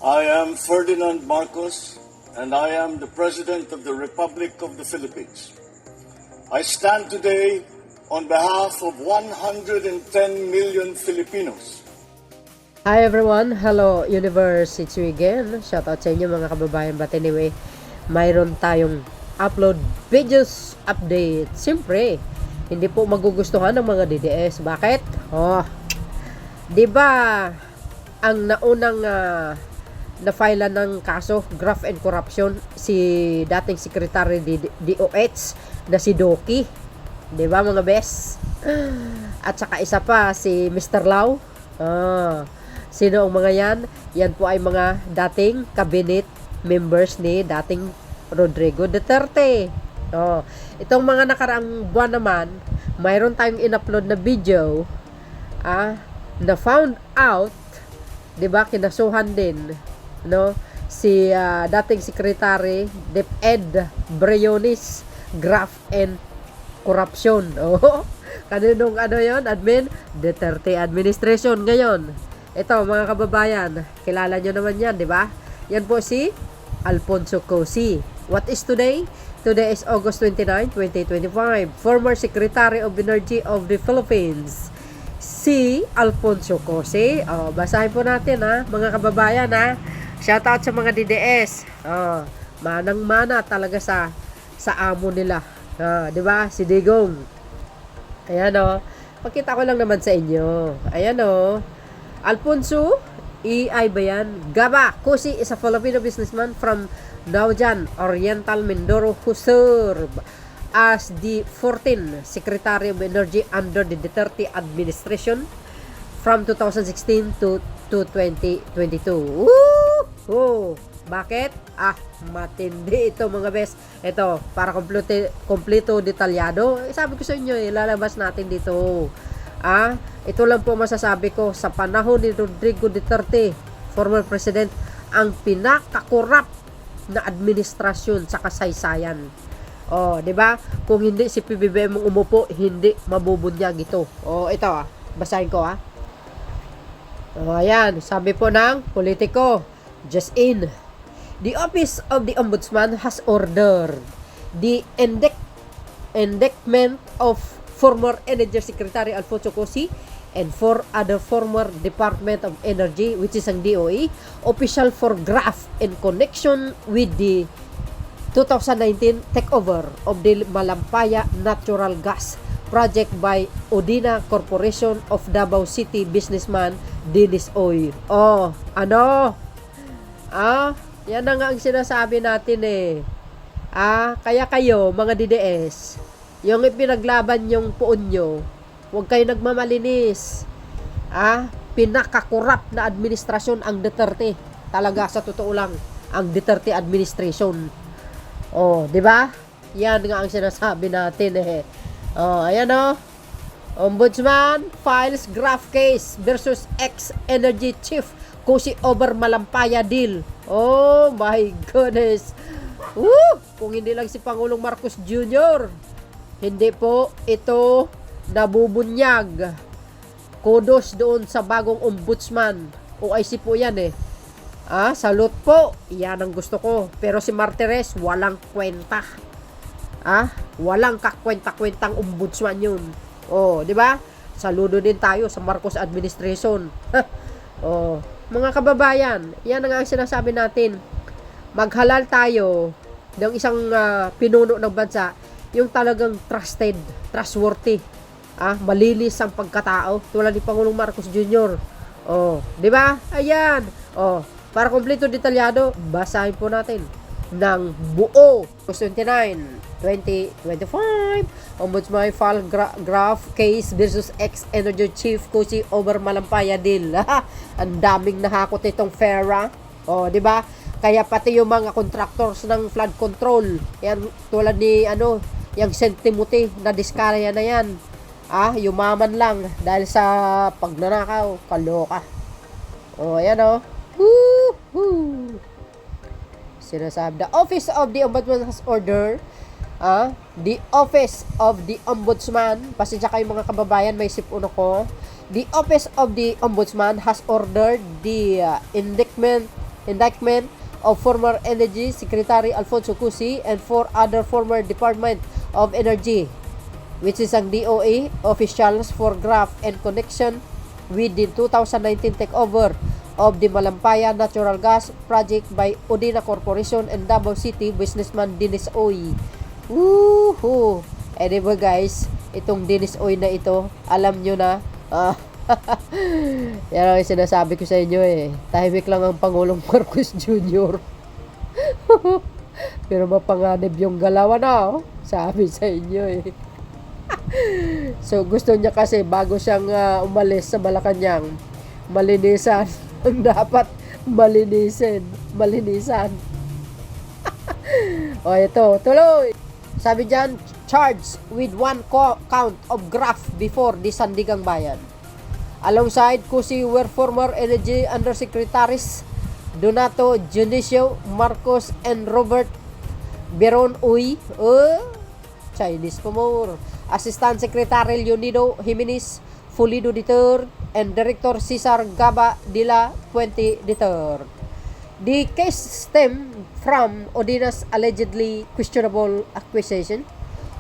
I am Ferdinand Marcos, and I am the President of the Republic of the Philippines. I stand today on behalf of 110 million Filipinos. Hi everyone, hello universe, it's you again. Shoutout sa inyo mga kababayan. But anyway, mayroon tayong upload videos update. Siyempre, hindi po magugustuhan ng mga DDS. Bakit? Di ba ang naunang na-file ng kaso graft and corruption si dating Secretary DOH na si Doki, di ba mga bes? At saka isa pa si Mr. Lau. Sino ang mga yan? Yan po ay mga dating cabinet members ni dating Rodrigo Duterte. Itong mga nakaraang buwan naman, mayroon tayong in-upload na video na found out, 'di ba, kinasuhan din si dating Secretary DepEd Briones graft and corruption. Kaninong yon? Admin Duterte administration ngayon. Ito mga kababayan, kilala nyo naman yan, di ba? Yan po si Alfonso Cosi. What is today? Today is August 29, 2025. Former Secretary of Energy of the Philippines, si Alfonso Cosi. Basahin po natin mga kababayan Shoutout sa mga DDS. Manang-mana talaga sa amo nila. Di ba? Si Digong. Ayan Pakita ko lang naman sa inyo. Ayan Alfonso EI ba yan? Gaba Cosi is a Filipino businessman from Naujan, Oriental Mindoro who served as the 14th Secretary of Energy under the Duterte administration from 2016 to 2022. Bakit? Matindi ito mga bes. Ito, para kompleto detalyado. Sabi ko sa inyo, ilalabas natin dito. Ito lang po masasabi ko, sa panahon ni Rodrigo Duterte, former president, ang pinakakorap na administrasyon sa kasaysayan. Di ba? Kung hindi si PBBM ang umupo, hindi mabubunyag ito. Ito basahin ko ayan, sabi po ng politiko, just in. The Office of the Ombudsman has ordered the indictment of former Energy Secretary Alfonso Cosi and 4 other former Department of Energy, which is ang DOE, official for graft in connection with the 2019 takeover of the Malampaya Natural Gas Project by Odina Corporation of Davao City businessman Dennis Oy. Yan na nga ang sinasabi natin kaya kayo mga DDS, yung ipinaglaban yung poon nyo, huwag kayo nagmamalinis. Pinakakorap na administrasyon ang Duterte. Talaga, sa totoo lang, ang Duterte administration. Di ba? Yan nga ang sinasabi natin Ayan Ombudsman files graft case versus ex-energy chief Cosi over Malampaya deal. Oh my goodness. Kung hindi lang si Pangulong Marcos Jr., hindi po ito nabubunyag. Kudos doon sa bagong ombudsman. OIC po yan salute po. Yan ang gusto ko. Pero si Martires, walang kwenta. Walang kakwenta-kwentang ombudsman yun. Di ba? Saludo din tayo sa Marcos administration. Mga kababayan, yan ang sinasabi natin. Maghalal tayo ng isang pinuno ng bansa, yung talagang trusted, trustworthy, malinis ang pagkatao, tulad ni Pangulong Marcos Jr. Di ba? Ayan. Para kompleto detalyado, basahin po natin ng buo. 2025, Ombudsman file graft case versus ex-energy chief Cosi over Malampaya deal. Ang daming nahakot itong FERA. Di ba? Kaya pati yung mga contractors ng flood control, yan tulad ni yung St. Timothy na diskarya na yan. Yumaman lang dahil sa pagnanakaw, kaloka. Ayan Sinasabi, the Office of the Ombudsman has ordered the Office of the Ombudsman, pasensya kayo mga kababayan, may sipuno ko. The Office of the Ombudsman has ordered the indictment indictment of former Energy Secretary Alfonso Cusi and 4 other former Department of Energy, which is ang DOE officials for graft and connection with the 2019 takeover of the Malampaya Natural Gas Project by Odina Corporation and Davao City businessman Dennis Oy. Woohoo! Anyway guys, itong Dennis Oy na ito, alam nyo na, yan ang sinasabi ko sa inyo eh. Tahimik lang ang Pangulong Marcos Jr. Pero mapanganib yung galawan na, sabi sa inyo eh. So gusto niya kasi bago siyang umalis sa Malacanang, malinisan ang dapat malinisan. O ito, tuloy. Sabi dyan, charged with 1 count of graft before the Sandigang Bayan. Alongside Cusi were former Energy Undersecretaries Donato Junicio Marcos and Robert Beron Uy, Chinese pa more, Assistant Secretary Leonido Jimenez Fulido III, and Director Cesar Gaba de la Puente III. The case stemmed from Odina's allegedly questionable acquisition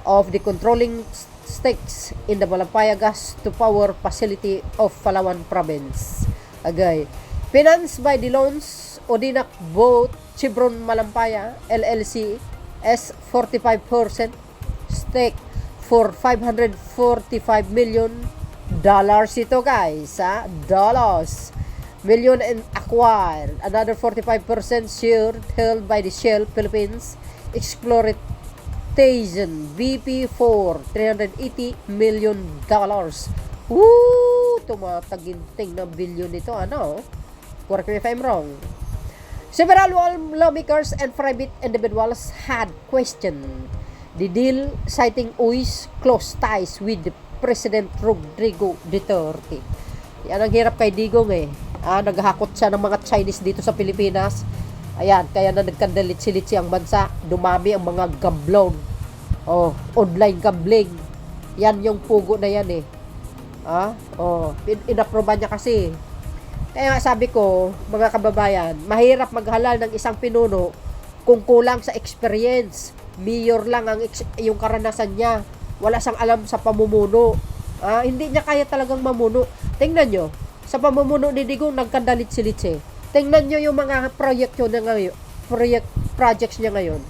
of the controlling stakes in the Malampaya gas to power facility of Palawan province. Agay. Financed by the loans, Odina bought Chevron Malampaya LLC as 45% stake for $545 million ito guys, dollars million, and acquired another 45% share held by the Shell Philippines Exploitation BP for $380 million. Woo! Tumataginting na bilyon ito, correct me if I'm wrong. Several lawmakers and private individuals had questioned the deal, citing Uy's close ties with the President Rodrigo Duterte. Yan ang hirap kay Digong eh. Naghahakot siya ng mga Chinese dito sa Pilipinas. Ayan, kaya na nagkandalit-silitsi ang bansa. Dumami ang mga gablon. Online gambling. Yan yung pugo na yan eh. Inaproba niya kasi. Kaya sabi ko, mga kababayan, mahirap maghalal ng isang pinuno kung kulang sa experience. Mayor lang ang yung karanasan niya. Wala siyang alam sa pamumuno. Hindi niya kaya talagang mamuno. Tingnan nyo, sa pamumuno ni Digong nagkandalit-silitsi. Tingnan nyo yung mga projects niya ngayon.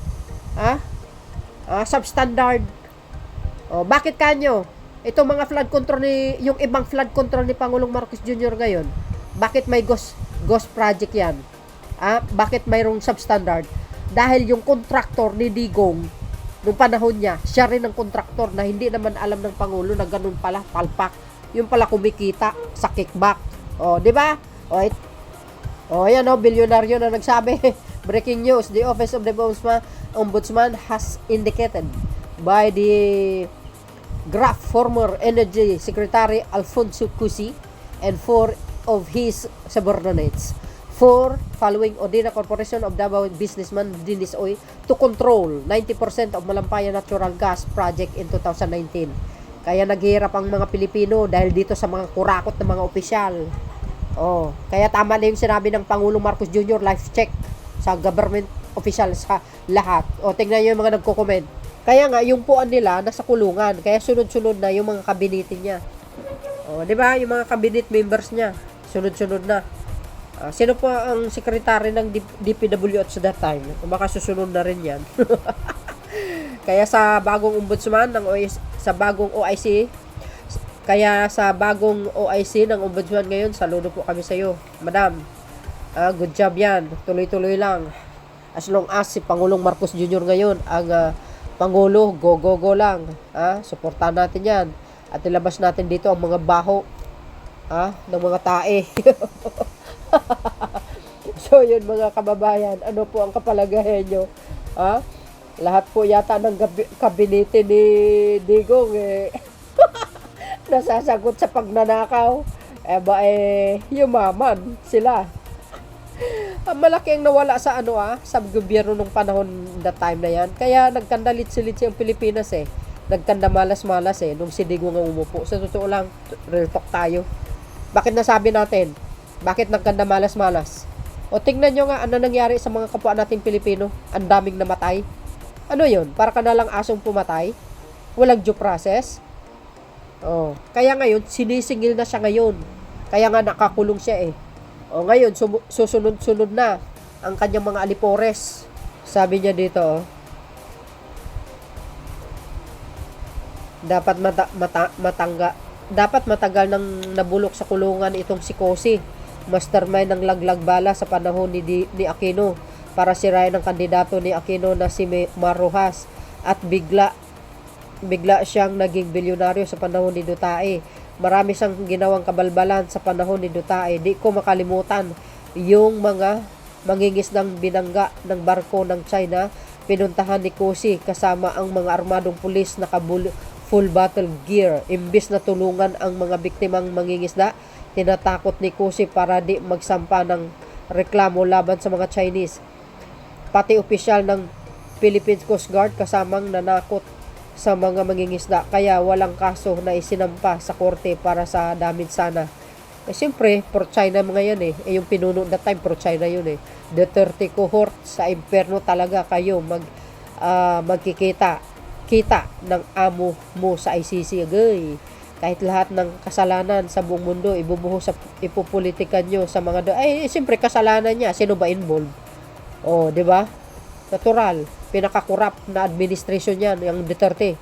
Substandard. Bakit kanyo? Itong mga flood control yung ibang flood control ni Pangulong Marcos Jr. ngayon, bakit may ghost project yan? Bakit mayroong substandard? Dahil yung contractor ni Digong, nung panahon niya, siya rin ang contractor na hindi naman alam ng Pangulo na ganun pala, palpak. Yung pala kumikita sa kickback. Di ba? Yan bilyonaryo na nagsabi. Breaking news, the Office of the Ombudsman has indicated by the former Energy Secretary Alfonso Cusi and 4 of his subordinates following Odina Corporation of Davao businessman Dennis Oy to control 90% of Malampaya Natural Gas Project in 2019. Kaya naghihirap ang mga Pilipino dahil dito sa mga kurakot ng mga opisyal. Kaya tama na yung sinabi ng Pangulong Marcos Jr. life check sa government officials sa lahat. Tingnan nyo yung mga nagko-comment. Kaya nga, yung puan nila nasa kulungan. Kaya sunod-sunod na yung mga kabinete niya. Di ba? Yung mga cabinet members niya, sunod-sunod na. Sino po ang sekretary ng DPWH sa that time? Baka susunod na rin yan. Kaya sa bagong ombudsman ng sa bagong OIC, ng ombudsman ngayon, saludo po kami sa iyo, madam. Good job yan. Tuloy-tuloy lang. As long as si Pangulong Marcos Jr. ngayon ang Pangulo, go lang. Suportahan natin yan. At ilabas natin dito ang mga baho ng mga tae. So yun mga kababayan, ano po ang kapalagayan nyo? Lahat po yata ng kabinete ni Digong nasasagot sa pagnanakaw. Yumaman sila. Malaki ang nawala sa sa gobyerno nung panahon that time na yan. Kaya nagkandalit-silit ang Pilipinas nagkandamalas-malas nung si Digong ang umupo. Sa totoo lang, real talk tayo. Bakit nasabi natin? Bakit nagkandamalas-malas? O tingnan nyo nga ano nangyari sa mga kapwa nating Pilipino. Ang daming namatay. Ano yun? Para ka na lang asong pumatay? Walang due process? Oh, kaya ngayon, sinisingil na siya ngayon. Kaya nga nakakulong siya eh. O ngayon, susunod-sunod na ang kanyang mga alipores. Sabi niya dito, oh, dapat matagal nang nabulok sa kulungan itong si Cossy, mastermind ng laglag bala sa panahon ni Aquino para sirain ang kandidato ni Aquino na si Marrojas at bigla siyang naging bilyonaryo sa panahon ni Duterte. Marami siyang ginawang kabalbalan sa panahon ni Duterte. Di ko makalimutan yung mga mangingisdang binangga ng barko ng China. Pinuntahan ni Cossy kasama ang mga armadong pulis na full battle gear. Imbis na tulungan ang mga biktimang mangingisda, tinatakot ni Cossy para di magsampa ng reklamo laban sa mga Chinese. Pati opisyal ng Philippine Coast Guard kasamang nanakot sa mga mangingisda, kaya walang kaso na isinampa sa korte para sa damage sana. Eh siyempre, pro-China mga yan eh. Yung pinuno that time, pro-China yun eh. Duterte cohort, sa impyerno talaga kayo magkikita ng amo mo sa ICC. Agay. Kahit lahat ng kasalanan sa buong mundo, ipupolitikan nyo sa mga siyempre kasalanan niya. Sino ba involved? Oh, di ba? Natural. Pinakakurap na administration yan, yung Duterte.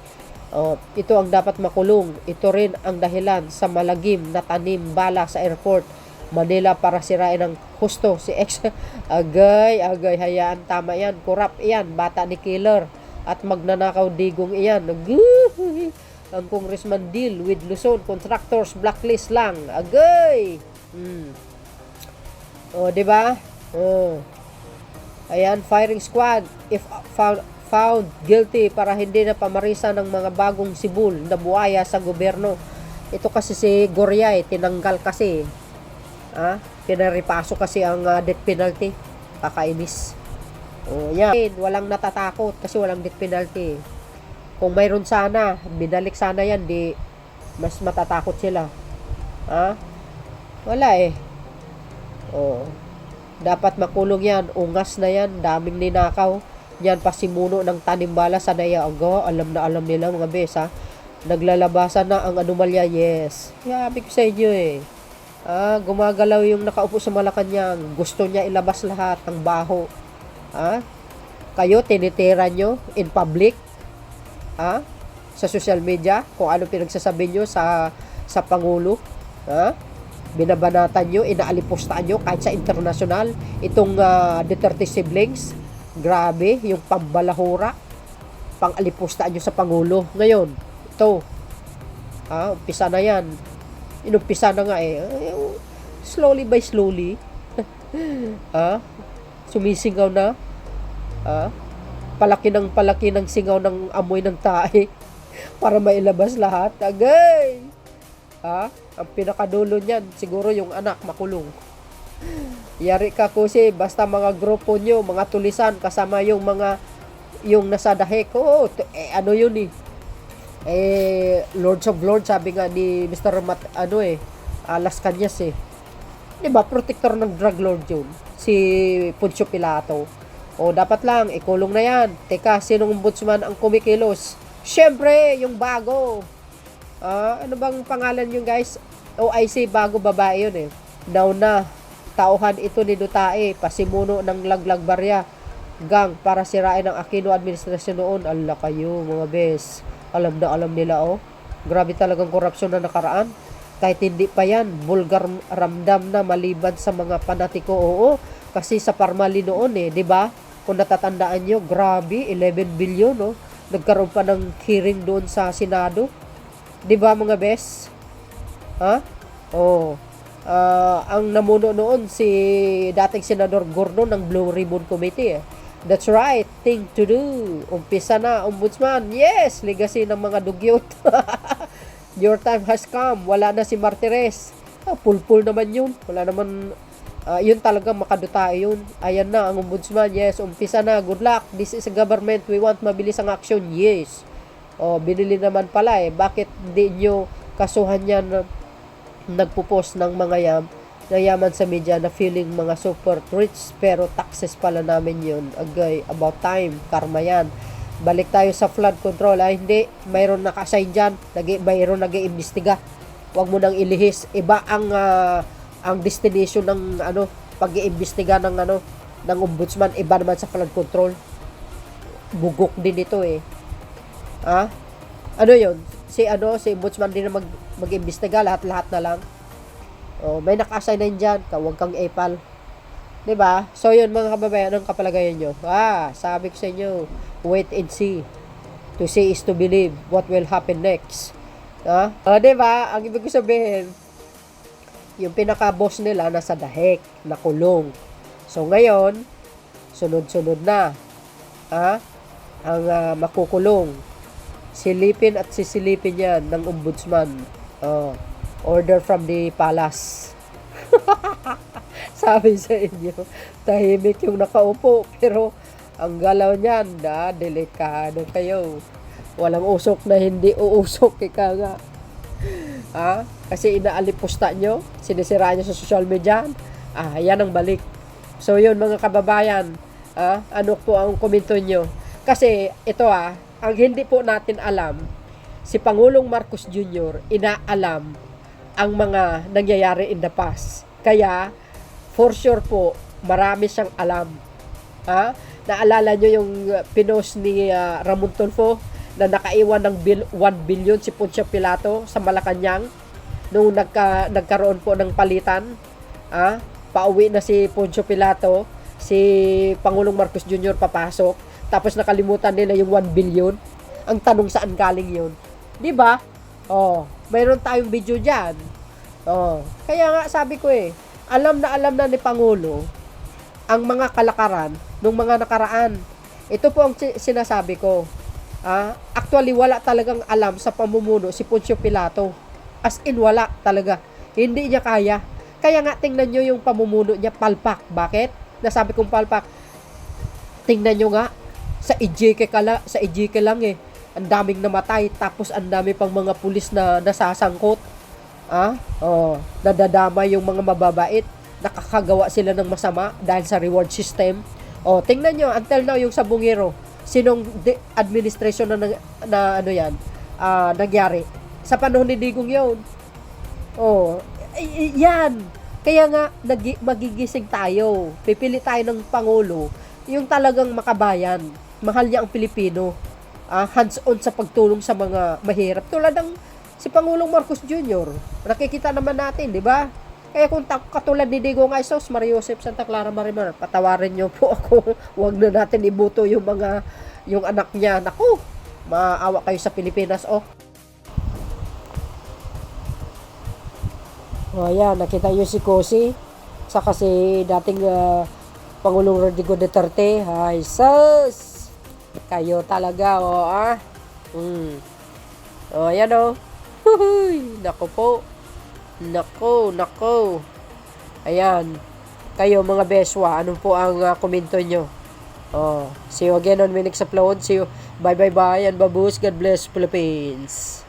Ito ang dapat makulong. Ito rin ang dahilan sa malagim na tanim bala sa airport Manila para sirain ng husto si ex. Agay, hayaan, tama yan. Kurap yan, bata ni killer. At magnanakaw digong iyan. Ang congressman deal with Luzon contractors blacklist lang. Agay. Di ba? Ayan, firing squad if found guilty para hindi na pamarisan ng mga bagong sibul na buhaya sa gobyerno. Ito kasi si Goryay, tinanggal kasi. Pinaripaso kasi ang death penalty. Kakainis. Yan. Walang natatakot kasi walang death penalty. Kung mayroon sana, binalik sana yan, di mas matatakot sila. Wala eh. Dapat makulong yan. Ungas na yan. Daming ninakaw. Yan pasimuno ng tanimbala sa Naya. Alam na alam nila mga bes ha. Naglalabasan na ang anomalya. Yes. Sabi ko sa inyo eh. Gumagalaw yung nakaupo sa Malacanang. Gusto niya ilabas lahat ng baho. Kayo tinitira nyo in public. Sa social media. Kung ano pinagsasabi nyo sa Pangulo. Binabanatan nyo, inaalipostaan nyo kahit sa international. Itong Duterte siblings, grabe, yung pambalahura, pang-alipostaan nyo sa Pangulo. Ngayon, ito, umpisa na yan. Inumpisa na nga eh. Slowly by slowly. Sumisingaw na. Palaki ng singaw ng amoy ng tae para mailabas lahat. Agay! Ang pinakadulo niyan, siguro yung anak makulong. Yari ka kasi, basta mga grupo nyo, mga tulisan, kasama yung nasa dahek. Ano yun eh. Lords of Lords, sabi nga ni Mr. Las Cañas eh. Diba, protector ng drug lord yun. Si Poncio Pilato. Dapat lang, ikulong na yan. Teka, sinong ombudsman ang kumikilos? Siyempre, yung bago. Ano bang pangalan yung guys? OIC, bago babae yun eh. Now na, tauhan ito ni Duterte, pasimuno ng laglag barya gang para sirain ang Aquino administrasyon noon. Ala kayo mga bes. Alam na alam nila Grabe talagang korupsyon na nakaraan. Kahit hindi pa yan, bulgar ramdam na maliban sa mga panatiko. Kasi sa Parmali noon di ba? Kung natatandaan nyo, grabe, 11 billion Nagkaroon pa ng hearing doon sa Senado. Di ba mga bes? Ang namuno noon si dating Senador Gordon ng Blue Ribbon Committee. That's right, thing to do. Umpisa na, ombudsman. Yes, legacy ng mga dugyot. Your time has come. Wala na si Martires. Pulpul naman yun. Wala naman, yun talaga makadutae yun. Ayan na, ang ombudsman. Yes, umpisa na. Good luck. This is a government. We want mabilis ang action. Yes. Binili naman pala Bakit di nyo kasuhan yan nagpo-post ng mga yam? yaman sa media na feeling mga super rich pero taxes pala namin yun. Agay, about time, karma yan. Balik tayo sa flood control. Hindi, mayroon naka-assign dyan, mayroon nag-iimbestiga. Huwag mo nang ilihis. Iba ang destination ng pag-iimbestiga ng ombudsman, iba naman sa flood control. Bugok din ito eh. Ano yun? Si ombudsman din na mag-imbestiga, lahat-lahat na lang. May naka-assign na dyan, huwag kang epal. Diba? So yun mga kababayan, anong kapalagayan nyo? Sabi ko sa inyo, wait and see. To see is to believe what will happen next. Diba? Ang ibig ko sabihin, yung pinaka-boss nila nasa dahek, nakulong. So ngayon, sunod-sunod na. Ang makukulong. Silipin at sisilipin yan ng ombudsman. Order from the palace. Sabi sa inyo, tahimik yung nakaupo, pero ang galaw niyan, delikado kayo. Walang usok na hindi uusok, ika nga. Kasi inaalipusta nyo, sinisiraan nyo sa social media, yan ang balik. So yun mga kababayan, ano po ang komento nyo? Kasi ito ang hindi po natin alam, si Pangulong Marcos Jr. inaalam ang mga nangyayari in the past. Kaya, for sure po, marami siyang alam. Naalala nyo yung pinost ni Ramon Tulfo na nakaiwan ng 1 billion si Poncio Pilato sa Malacanang nung nagkaroon po ng palitan. Pauwi na si Poncio Pilato, si Pangulong Marcos Jr. papasok, tapos nakalimutan nila yung 1 billion. Ang tanong, saan galing yun? Diba? Mayroon tayong video dyan. Kaya nga sabi ko alam na ni Pangulo ang mga kalakaran ng mga nakaraan. Ito po ang sinasabi ko. Actually, wala talagang alam sa pamumuno si Poncio Pilato. As in, wala talaga. Hindi niya kaya. Kaya nga, tingnan nyo yung pamumuno niya, palpak. Bakit? Nasabi kong palpak. Tingnan nyo nga, sa EJK lang ang daming namatay, tapos ang dami pang mga pulis na nasasangkot. Nadadama yung mga mababait, nakakagawa sila ng masama dahil sa reward system. Tingnan nyo, until now, yung sa Bungero, sinong administration na nangyari? Sa panahon ni Digong yun. Yan. Kaya nga, magigising tayo. Pipili tayo ng Pangulo, yung talagang makabayan. Mahal niya ang Pilipino. Hands-on sa pagtulong sa mga mahirap. Tulad ng si Pangulong Marcos Jr. Nakikita naman natin, di ba? Kaya kung katulad ni Digong Isos, Maria Josep Santa Clara Marimar, patawarin niyo po ako. Huwag na natin ibuto yung anak niya. Naku, maawa kayo sa Pilipinas, Ayan, nakita niyo si Cosi. Saka si dating Pangulong Rodrigo Duterte. Ay, sus! Kayo talaga, ayan Nako po. Nako. Ayan. Kayo mga beswa, ano po ang komento nyo? See you again on my next upload. See you. Bye. And babus. God bless Philippines.